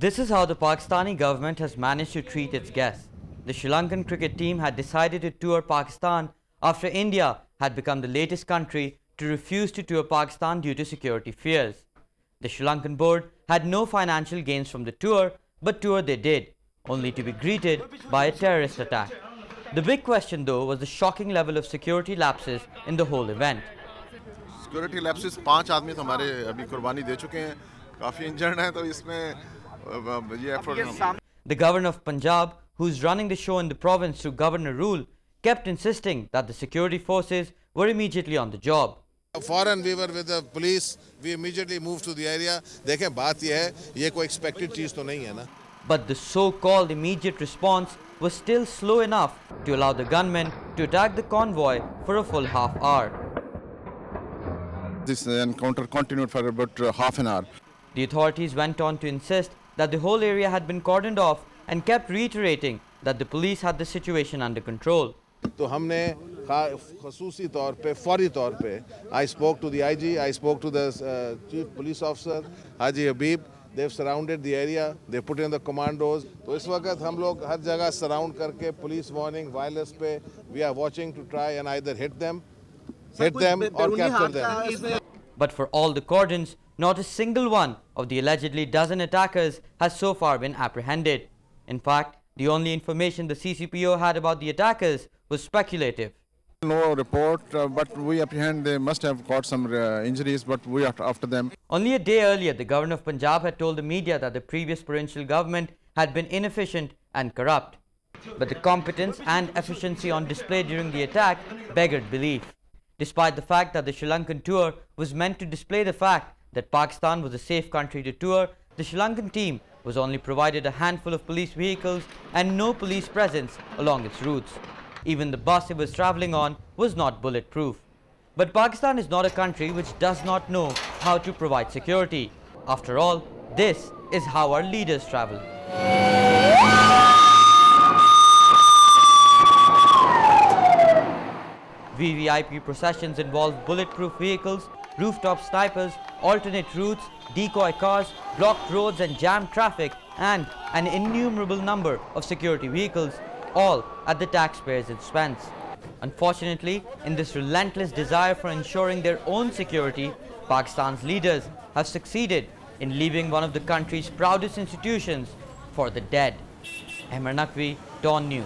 This is how the Pakistani government has managed to treat its guests. The Sri Lankan cricket team had decided to tour Pakistan after India had become the latest country to refuse to tour Pakistan due to security fears. The Sri Lankan board had no financial gains from the tour, but tour they did, only to be greeted by a terrorist attack. The big question though was the shocking level of security lapses in the whole event. Security lapses, 5 आदमी तो हमारे अभी कुर्बानी दे चुके हैं, काफी injured हैं, तो इसमें ये effort. The governor of Punjab, who's running the show in the province through governor rule, kept insisting that the security forces were immediately on the job. Foreign we were with the police, we immediately moved to the area. देखें बात ये है, ये कोई expected चीज़ तो नहीं है ना. But the so-called immediate response was still slow enough to allow the gunmen to attack the convoy for a full half hour. This encounter continued for about half an hour. The authorities went on to insist that the whole area had been cordoned off and kept reiterating that the police had the situation under control. तो हमने ख़ुसूसी तौर पे, फौरी तौर पे, I spoke to the IG, I spoke to the chief police officer, Haji Habib. They've surrounded the area. They put in the commandos. तो इस वक्त हम लोग हर जगह surround करके police warning, violence पे, we are watching to try and either hit them or capture them. But for all the cordons, not a single one of the allegedly dozen attackers has so far been apprehended. In fact, the only information the CCPO had about the attackers was speculative. No report, but we apprehend they must have got some injuries, but we are after them. Only a day earlier, the governor of Punjab had told the media that the previous provincial government had been inefficient and corrupt. But the competence and efficiency on display during the attack beggared belief. Despite the fact that the Sri Lankan tour was meant to display the fact that Pakistan was a safe country to tour, the Sri Lankan team was only provided a handful of police vehicles and no police presence along its routes. Even the bus it was travelling on was not bulletproof. But Pakistan is not a country which does not know how to provide security. After all, this is how our leaders travel. VVIP processions involve bulletproof vehicles, rooftop snipers, alternate routes, decoy cars, blocked roads and jammed traffic, and an innumerable number of security vehicles, all at the taxpayers' expense. Unfortunately, in this relentless desire for ensuring their own security, Pakistan's leaders have succeeded in leaving one of the country's proudest institutions for the dead. Ahmed Naqvi, Dawn News.